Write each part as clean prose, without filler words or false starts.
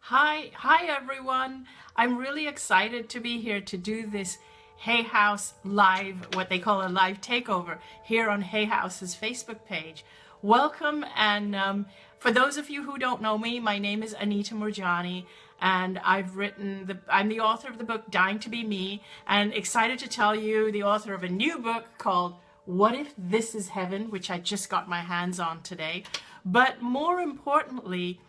Hi everyone. I'm really excited to be here to do this Hay House live, what they call a live takeover here on Hay House's Facebook page. Welcome, and for those of you who don't know me, my name is Anita Moorjani, and I'm the author of the book Dying to Be Me, and excited to tell you the author of a new book called What If This Is Heaven, which I just got my hands on today. But more importantly,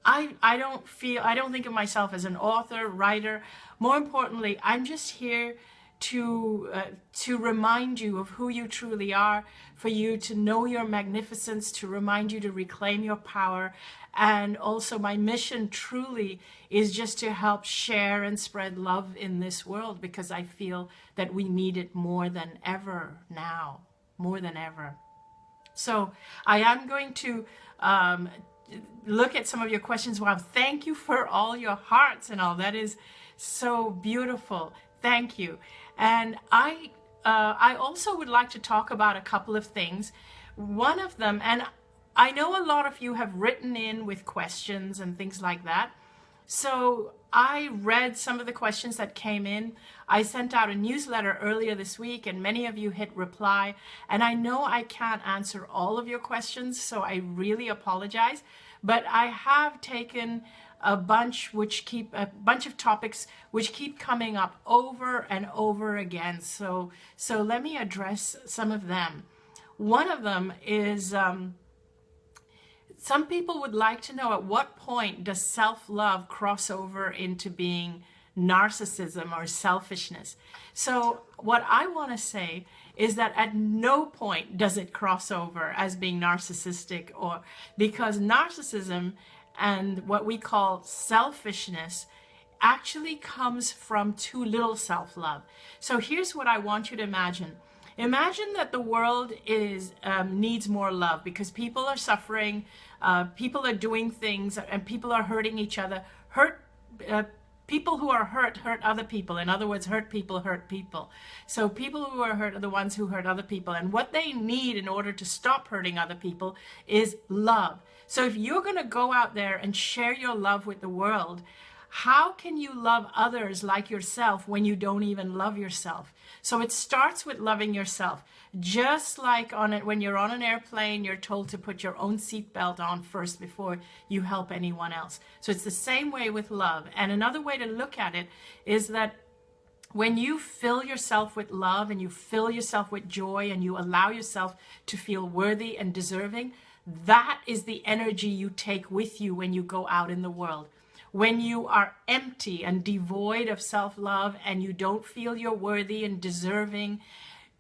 I don't think of myself as an author, writer. More importantly, I'm just here to remind you of who you truly are, for you to know your magnificence, to remind you to reclaim your power. And also my mission truly is just to help share and spread love in this world, because I feel that we need it more than ever now, more than ever. So I am going to look at some of your questions. Wow, thank you for all your hearts and all. That is so beautiful. Thank you. And I also would like to talk about a couple of things. One of them, and I know a lot of you have written in with questions and things like that. So I read some of the questions that came in. I sent out a newsletter earlier this week, and many of you hit reply. And I know I can't answer all of your questions, so I really apologize. But I have taken a bunch of topics which keep coming up over and over again. So let me address some of them. One of them is some people would like to know, at what point does self-love cross over into being narcissism or selfishness? So what I want to say is that at no point does it cross over as being narcissistic, or because narcissism and what we call selfishness actually comes from too little self-love. So here's what I want you to imagine. Imagine that the world needs more love because people are suffering, people are doing things, and people are hurting each other. People who are hurt other people. In other words, hurt people hurt people. So people who are hurt are the ones who hurt other people. And what they need in order to stop hurting other people is love. So if you're going to go out there and share your love with the world, how can you love others like yourself when you don't even love yourself? So it starts with loving yourself. Just like when you're on an airplane, you're told to put your own seatbelt on first before you help anyone else. So it's the same way with love. And another way to look at it is that when you fill yourself with love and you fill yourself with joy and you allow yourself to feel worthy and deserving, that is the energy you take with you when you go out in the world. When you are empty and devoid of self-love and you don't feel you're worthy and deserving,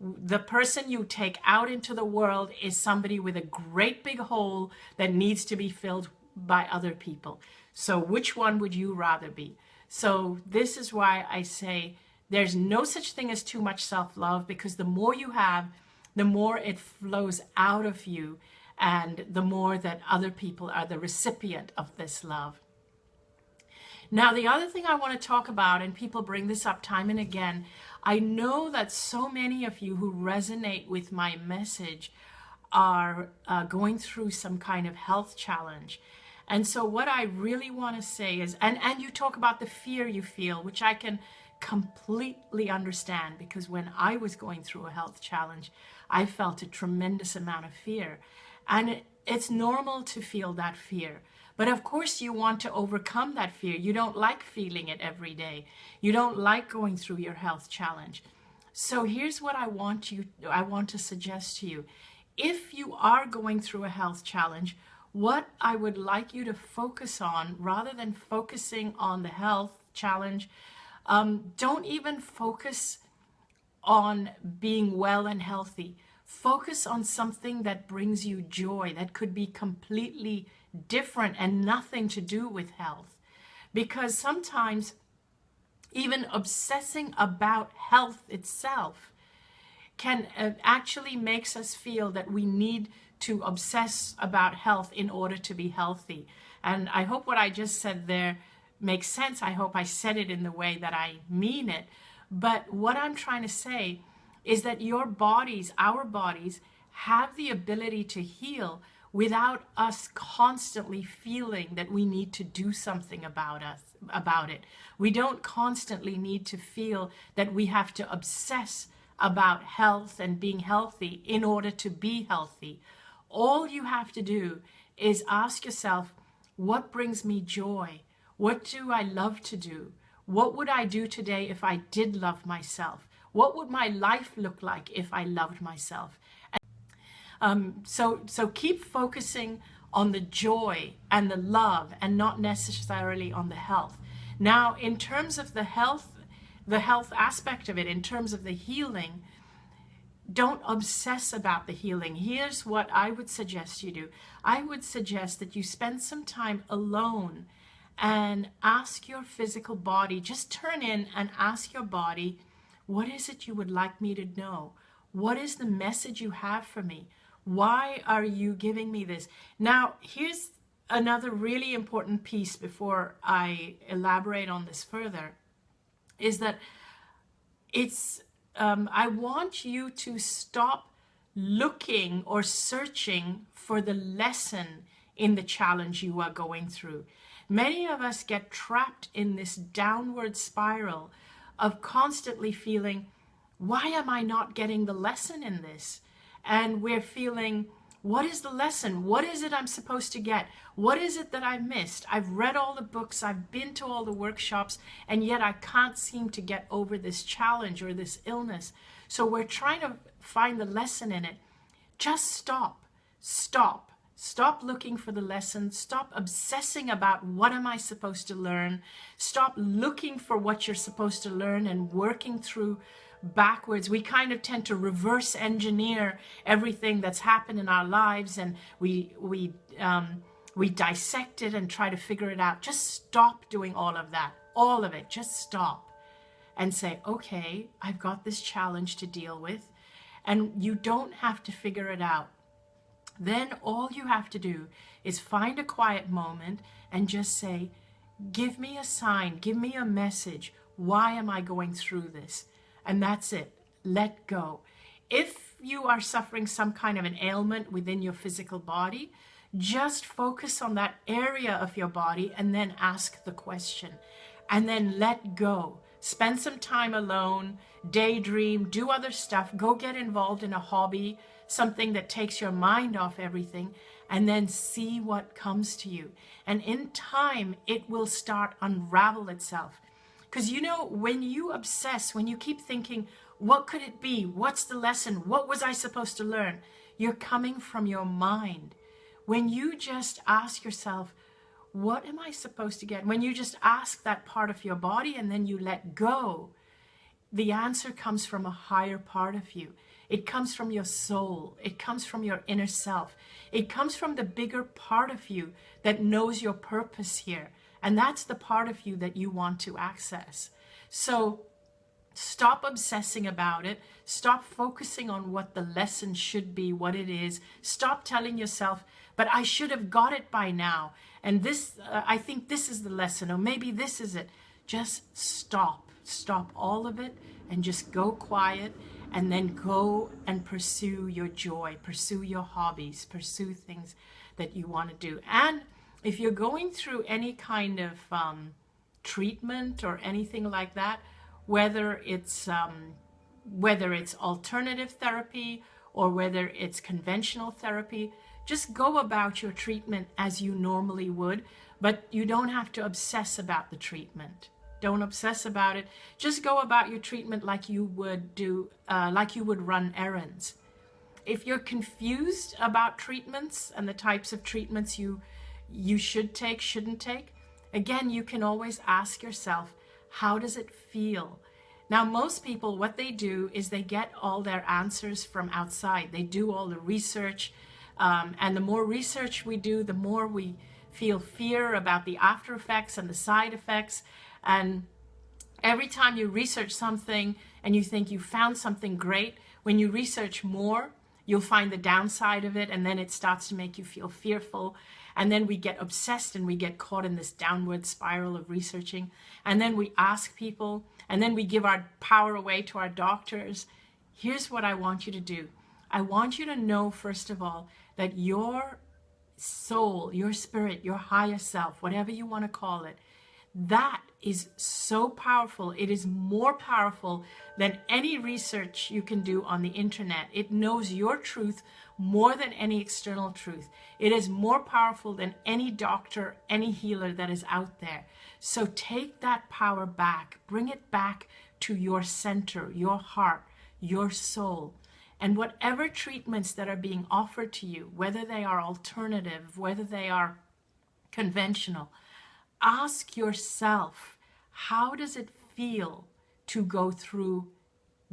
the person you take out into the world is somebody with a great big hole that needs to be filled by other people. So which one would you rather be? So this is why I say there's no such thing as too much self-love, because the more you have, the more it flows out of you, and the more that other people are the recipient of this love. Now, the other thing I want to talk about, and people bring this up time and again, I know that so many of you who resonate with my message are going through some kind of health challenge. And so what I really want to say is, and you talk about the fear you feel, which I can completely understand, because when I was going through a health challenge, I felt a tremendous amount of fear. And it's normal to feel that fear. But of course you want to overcome that fear. You don't like feeling it every day. You don't like going through your health challenge. So here's what I want to suggest to you. If you are going through a health challenge, what I would like you to focus on, rather than focusing on the health challenge, don't even focus on being well and healthy. Focus on something that brings you joy, that could be completely different and nothing to do with health. Because sometimes even obsessing about health itself can actually makes us feel that we need to obsess about health in order to be healthy. And I hope what I just said there makes sense. I hope I said it in the way that I mean it. But what I'm trying to say is that your bodies, our bodies, have the ability to heal without us constantly feeling that we need to do something about it. We don't constantly need to feel that we have to obsess about health and being healthy in order to be healthy. All you have to do is ask yourself, what brings me joy? What do I love to do? What would I do today if I did love myself? What would my life look like if I loved myself? So keep focusing on the joy and the love and not necessarily on the health. Now, in terms of the health aspect of it, in terms of the healing, don't obsess about the healing. Here's what I would suggest you do. I would suggest that you spend some time alone and ask your physical body, just turn in and ask your body, what is it you would like me to know? What is the message you have for me? Why are you giving me this? Now, here's another really important piece before I elaborate on this further, is that I want you to stop looking or searching for the lesson in the challenge you are going through. Many of us get trapped in this downward spiral of constantly feeling, why am I not getting the lesson in this? And we're feeling, what is the lesson? What is it I'm supposed to get? What is it that I've missed? I've read all the books, I've been to all the workshops, and yet I can't seem to get over this challenge or this illness. So we're trying to find the lesson in it. Just stop. Stop looking for the lesson. Stop obsessing about what am I supposed to learn. Stop looking for what you're supposed to learn and working through backwards. We kind of tend to reverse engineer everything that's happened in our lives, and we dissect it and try to figure it out. Just stop doing all of that, all of it. Just stop and say, okay, I've got this challenge to deal with, and you don't have to figure it out. Then all you have to do is find a quiet moment and just say, give me a sign, give me a message. Why am I going through this? And that's it. Let go. If you are suffering some kind of an ailment within your physical body, just focus on that area of your body and then ask the question. And then let go. Spend some time alone, daydream, do other stuff, go get involved in a hobby, something that takes your mind off everything, and then see what comes to you. And in time, it will start unravel itself. Because you know, when you obsess, when you keep thinking, what could it be? What's the lesson? What was I supposed to learn? You're coming from your mind. When you just ask yourself, what am I supposed to get? When you just ask that part of your body and then you let go, the answer comes from a higher part of you. It comes from your soul. It comes from your inner self. It comes from the bigger part of you that knows your purpose here. And that's the part of you that you want to access. So stop obsessing about it. Stop focusing on what the lesson should be, what it is. Stop telling yourself, but I should have got it by now. And this, I think this is the lesson, or maybe this is it. Just stop. Stop all of it and just go quiet, and then go and pursue your joy, pursue your hobbies, pursue things that you want to do. And if you're going through any kind of treatment or anything like that, whether it's alternative therapy or whether it's conventional therapy, just go about your treatment as you normally would, but you don't have to obsess about the treatment. Don't obsess about it. Just go about your treatment like you would do, like you would run errands. If you're confused about treatments and the types of treatments you should take, shouldn't take, again, you can always ask yourself, how does it feel? Now, most people, what they do is they get all their answers from outside. They do all the research, and the more research we do, the more we feel fear about the after effects and the side effects. And every time you research something and you think you found something great, when you research more, you'll find the downside of it, and then it starts to make you feel fearful. And then we get obsessed and we get caught in this downward spiral of researching. And then we ask people, and then we give our power away to our doctors. Here's what I want you to do. I want you to know, first of all, that your soul, your spirit, your higher self, whatever you want to call it, that is so powerful. It is more powerful than any research you can do on the internet. It knows your truth more than any external truth. It is more powerful than any doctor, any healer that is out there. So take that power back, bring it back to your center, your heart, your soul. And whatever treatments that are being offered to you, whether they are alternative, whether they are conventional, ask yourself, how does it feel to go through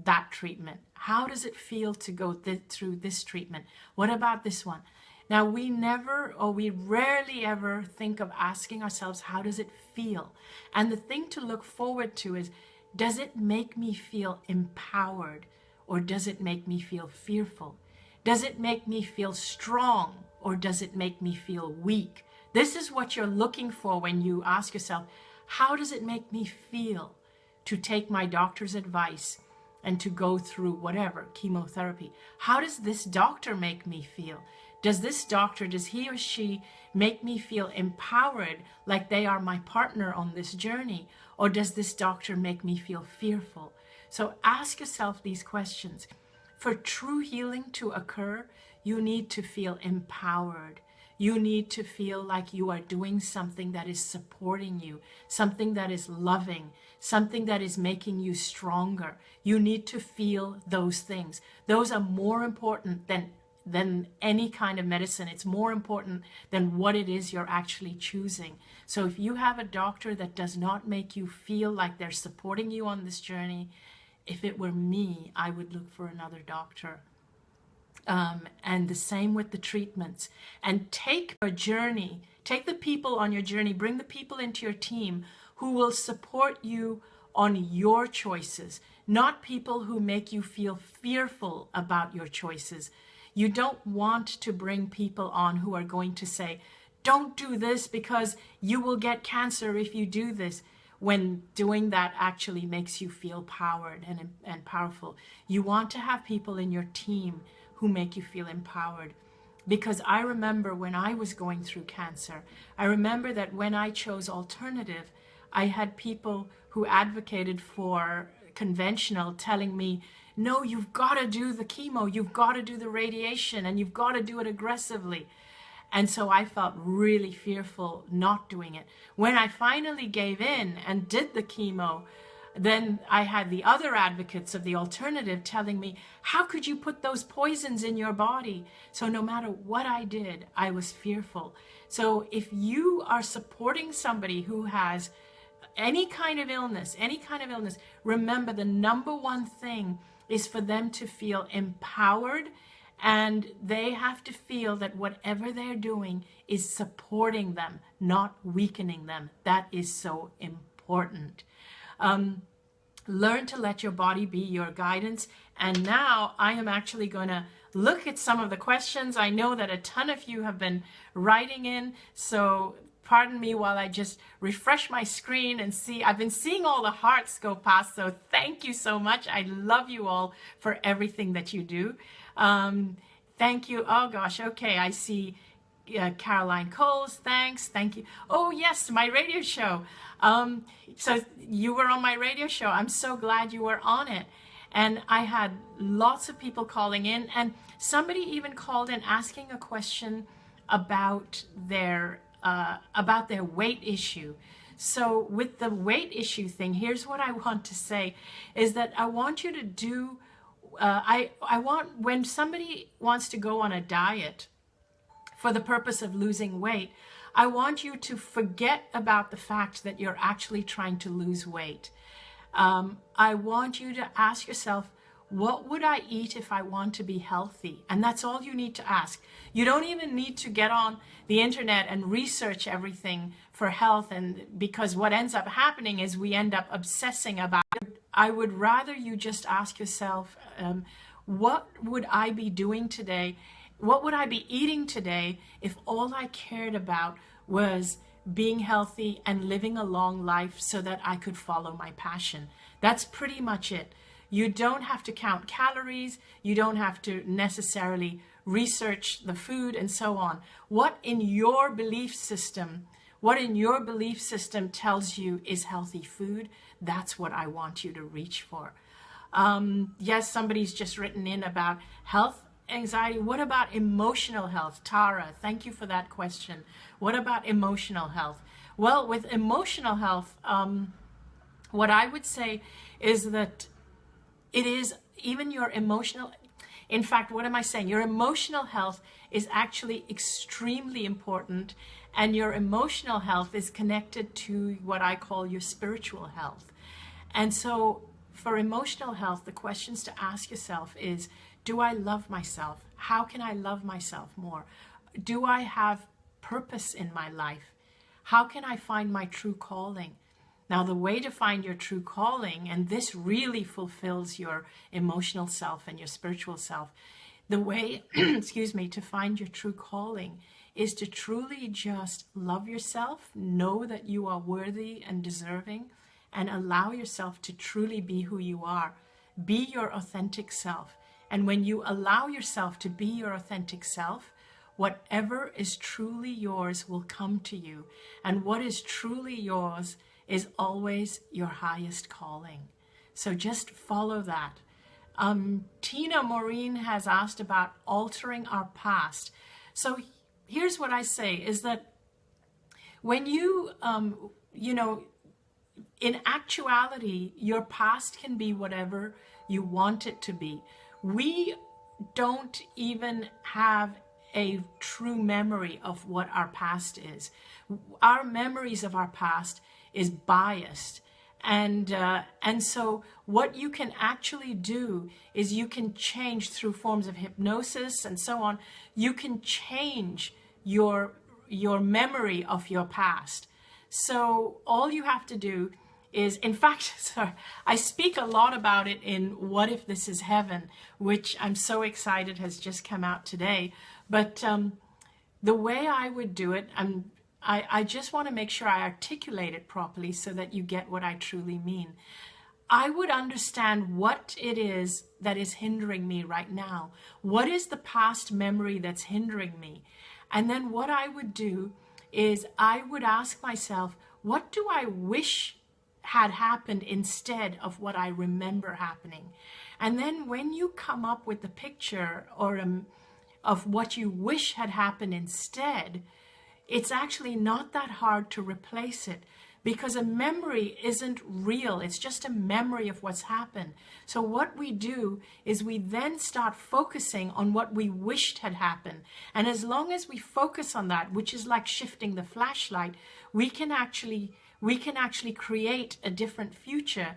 that treatment? How does it feel to go through this treatment? What about this one? Now, we rarely ever think of asking ourselves, how does it feel? And the thing to look forward to is, does it make me feel empowered, or does it make me feel fearful? Does it make me feel strong, or does it make me feel weak? This is what you're looking for when you ask yourself, how does it make me feel to take my doctor's advice and to go through whatever, chemotherapy? How does this doctor make me feel? Does this doctor, does he or she make me feel empowered, like they are my partner on this journey? Or does this doctor make me feel fearful? So ask yourself these questions. For true healing to occur, you need to feel empowered. You need to feel like you are doing something that is supporting you, something that is loving, something that is making you stronger. You need to feel those things. Those are more important than any kind of medicine. It's more important than what it is you're actually choosing. So if you have a doctor that does not make you feel like they're supporting you on this journey, if it were me, I would look for another doctor. And the same with the treatments. And take a journey, take the people on your journey, bring the people into your team who will support you on your choices, not people who make you feel fearful about your choices. You don't want to bring people on who are going to say, don't do this because you will get cancer if you do this, when doing that actually makes you feel powered and powerful. You want to have people in your team who make you feel empowered. Because I remember when I was going through cancer, I remember that when I chose alternative, I had people who advocated for conventional telling me, no, you've got to do the chemo, you've got to do the radiation, and you've got to do it aggressively. And so I felt really fearful not doing it. When I finally gave in and did the chemo, then I had the other advocates of the alternative telling me, how could you put those poisons in your body? So no matter what I did, I was fearful. So if you are supporting somebody who has any kind of illness, remember the number one thing is for them to feel empowered, and they have to feel that whatever they're doing is supporting them, not weakening them. That is so important. Learn to let your body be your guidance. And now I am actually going to look at some of the questions. I know that a ton of you have been writing in, so pardon me while I just refresh my screen and see. I've been seeing all the hearts go past, so thank you so much. I love you all for everything that you do. Thank you. Oh gosh, okay, I see Caroline Coles, thanks, thank you. Oh yes, my radio show. So you were on my radio show. I'm so glad you were on it. And I had lots of people calling in, and somebody even called in asking a question about their weight issue. So with the weight issue thing, here's what I want to say is that I want you to do, I want, when somebody wants to go on a diet for the purpose of losing weight, I want you to forget about the fact that you're actually trying to lose weight. I want you to ask yourself, what would I eat if I want to be healthy? And that's all you need to ask. You don't even need to get on the internet and research everything for health, and because what ends up happening is we end up obsessing about it. I would rather you just ask yourself, what would I be doing today? What would I be eating today if all I cared about was being healthy and living a long life so that I could follow my passion? That's pretty much it. You don't have to count calories. You don't have to necessarily research the food and so on. What in your belief system tells you is healthy food, that's what I want you to reach for. Yes, somebody's just written in about health anxiety. What about emotional health? Tara, thank you for that question. What about emotional health? Well, with emotional health, what I would say is that it is even your emotional, in fact, what am I saying? Your emotional health is actually extremely important, and your emotional health is connected to what I call your spiritual health. And so for emotional health, the questions to ask yourself is, do I love myself? How can I love myself more? Do I have purpose in my life? How can I find my true calling? Now, the way to find your true calling, and this really fulfills your emotional self and your spiritual self, the way, excuse me, to find your true calling is to truly just love yourself, know that you are worthy and deserving, and allow yourself to truly be who you are. Be your authentic self. And when you allow yourself to be your authentic self, whatever is truly yours will come to you. And what is truly yours is always your highest calling. So just follow that. Tina Maureen has asked about altering our past. So here's what I say is that when you, in actuality, your past can be whatever you want it to be. We don't even have a true memory of what our past is. Our memories of our past is biased. And so what you can actually do is you can change through forms of hypnosis and so on. You can change your memory of your past. So all you have to do is, in fact, sorry, I speak a lot about it in What If This Is Heaven, which I'm so excited has just come out today. But the way I would do it, I just want to make sure I articulate it properly so that you get what I truly mean. I would understand what it is that is hindering me right now. What is the past memory that's hindering me? And then what I would do is I would ask myself, what do I wish had happened instead of what I remember happening? And then when you come up with the picture of what you wish had happened instead, it's actually not that hard to replace it, because a memory isn't real. It's just a memory of what's happened. So what we do is we then start focusing on what we wished had happened. And as long as we focus on that, which is like shifting the flashlight, we can actually create a different future,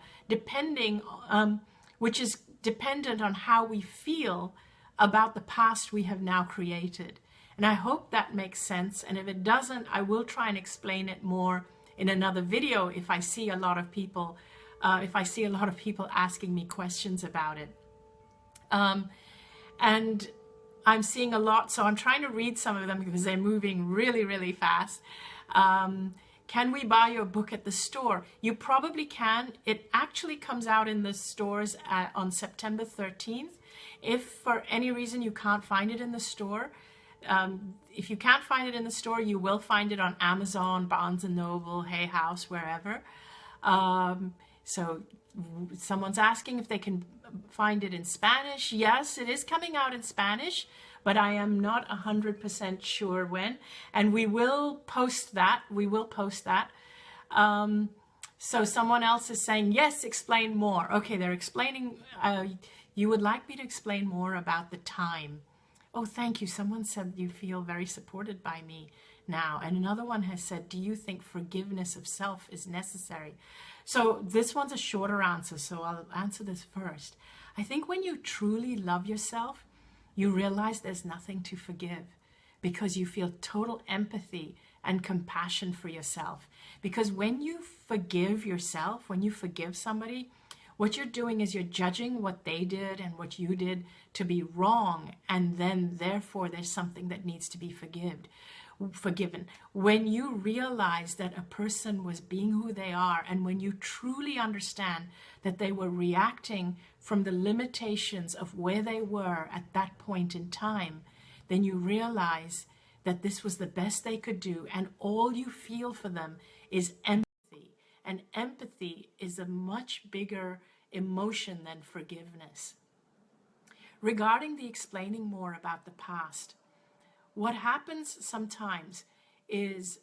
which is dependent on how we feel about the past we have now created. And I hope that makes sense. And if it doesn't, I will try and explain it more in another video if I see a lot of people, asking me questions about it. And I'm seeing a lot, so I'm trying to read some of them because they're moving really, really fast. Can we buy your book at the store? You probably can. It actually comes out in the stores on September 13th. If for any reason you can't find it in the store, if you can't find it in the store, you will find it on Amazon, Barnes & Noble, Hay House, wherever. So someone's asking if they can find it in Spanish. Yes, it is coming out in Spanish, but I am not 100% sure when. And we will post that. So someone else is saying, yes, explain more. Okay, they're explaining. You would like me to explain more about the time. Oh, thank you. Someone said you feel very supported by me now. And another one has said, do you think forgiveness of self is necessary? So this one's a shorter answer, so I'll answer this first. I think when you truly love yourself, you realize there's nothing to forgive, because you feel total empathy and compassion for yourself. Because when you forgive yourself, when you forgive somebody, what you're doing is you're judging what they did and what you did to be wrong, and then therefore there's something that needs to be forgiven. when you realize that a person was being who they are, and when you truly understand that they were reacting from the limitations of where they were at that point in time, then you realize that this was the best they could do, and all you feel for them is empathy. And empathy is a much bigger emotion than forgiveness. Regarding the explaining more about the past, what happens sometimes is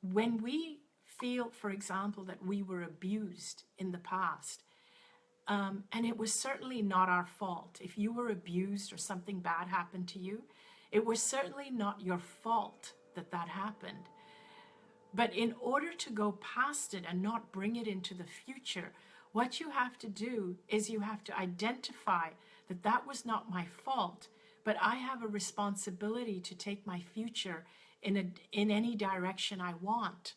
when we feel, for example, that we were abused in the past, and it was certainly not our fault. If you were abused or something bad happened to you, it was certainly not your fault that that happened. But in order to go past it and not bring it into the future, what you have to do is you have to identify that that was not my fault, but I have a responsibility to take my future in any direction I want.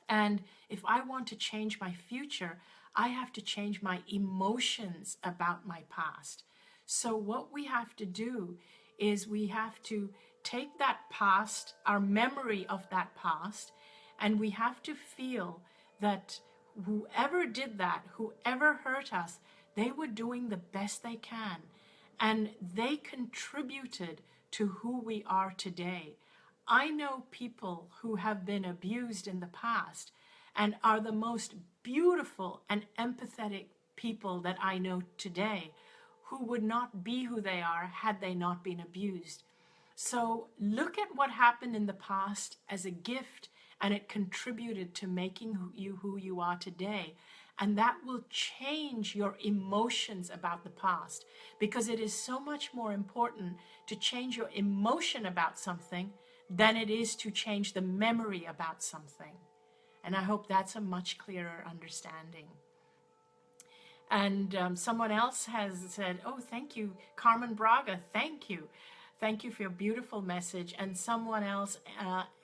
And if I want to change my future, I have to change my emotions about my past. So what we have to do is we have to take that past, our memory of that past, and we have to feel that whoever did that, whoever hurt us, they were doing the best they can. And they contributed to who we are today. I know people who have been abused in the past and are the most beautiful and empathetic people that I know today, who would not be who they are had they not been abused. So look at what happened in the past as a gift, and it contributed to making you who you are today. And that will change your emotions about the past, because it is so much more important to change your emotion about something than it is to change the memory about something. And I hope that's a much clearer understanding. And someone else has said, oh, thank you, Carmen Braga, thank you. Thank you for your beautiful message. And someone else,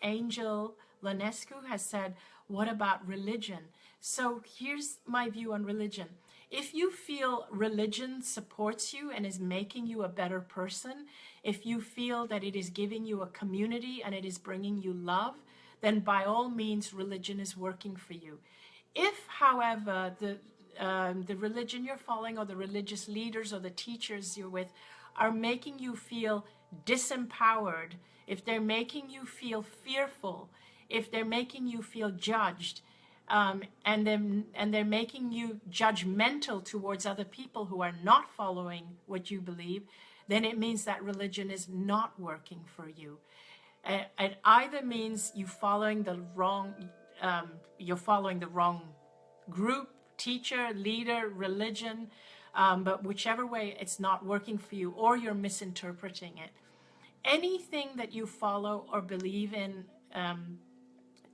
Angel Lanescu, has said, what about religion? So here's my view on religion. If you feel religion supports you and is making you a better person, if you feel that it is giving you a community and it is bringing you love, then by all means, religion is working for you. If, however, the religion you're following or the religious leaders or the teachers you're with are making you feel disempowered, if they're making you feel fearful, if they're making you feel judged, and they're making you judgmental towards other people who are not following what you believe, then it means that religion is not working for you. It either means you're following the wrong group, teacher, leader, religion, but whichever way, it's not working for you, or you're misinterpreting it. Anything that you follow or believe in,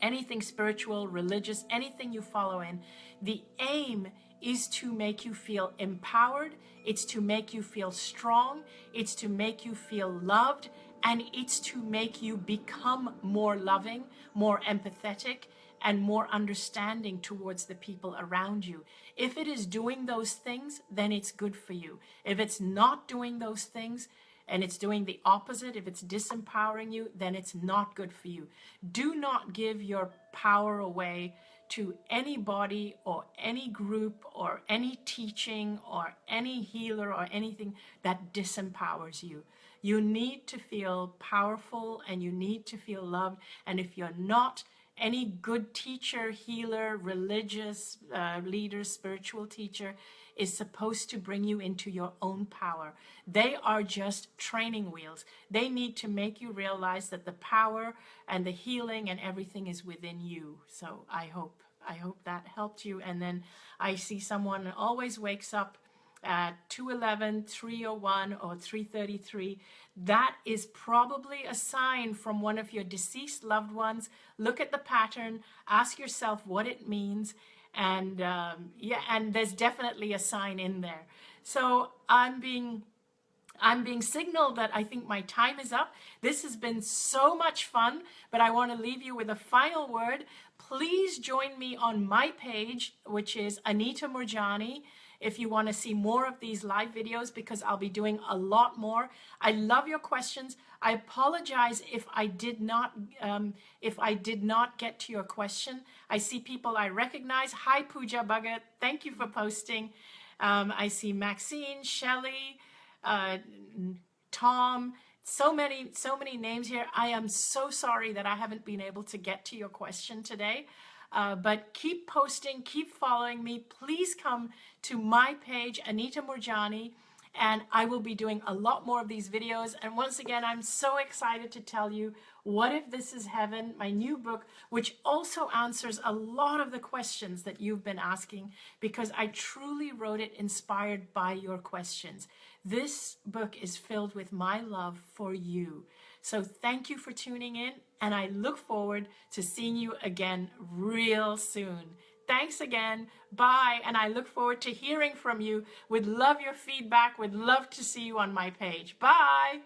anything spiritual, religious, anything you follow in, the aim is to make you feel empowered, it's to make you feel strong, it's to make you feel loved, and it's to make you become more loving, more empathetic, and more understanding towards the people around you. If it is doing those things, then it's good for you. If it's not doing those things, and it's doing the opposite, if it's disempowering you, then it's not good for you. Do not give your power away to anybody or any group or any teaching or any healer or anything that disempowers you. You need to feel powerful and you need to feel loved. And if you're not, any good teacher, healer, religious leader, spiritual teacher is supposed to bring you into your own power. They are just training wheels. They need to make you realize that the power and the healing and everything is within you. So I hope that helped you. And then I see someone always wakes up at 2:11, 3:01, or 3:33. That is probably a sign from one of your deceased loved ones. Look at the pattern, ask yourself what it means, and yeah, and there's definitely a sign in there. So I'm being signaled that I think my time is up. This has been so much fun, but I want to leave you with a final word. Please join me on my page, which is Anita Moorjani. if you want to see more of these live videos, because I'll be doing a lot more. I love your questions. I apologize if I did not get to your question. I see people I recognize. Hi, Pooja Bhagat. Thank you for posting. I see Maxine, Shelley, Tom. So many names here. I am so sorry that I haven't been able to get to your question today. But keep posting, keep following me. Please come to my page, Anita Moorjani, and I will be doing a lot more of these videos. And once again, I'm so excited to tell you What If This Is Heaven, my new book, which also answers a lot of the questions that you've been asking, because I truly wrote it inspired by your questions. This book is filled with my love for you. So thank you for tuning in, and I look forward to seeing you again real soon. Thanks again. Bye. And I look forward to hearing from you. Would love your feedback. Would love to see you on my page. Bye.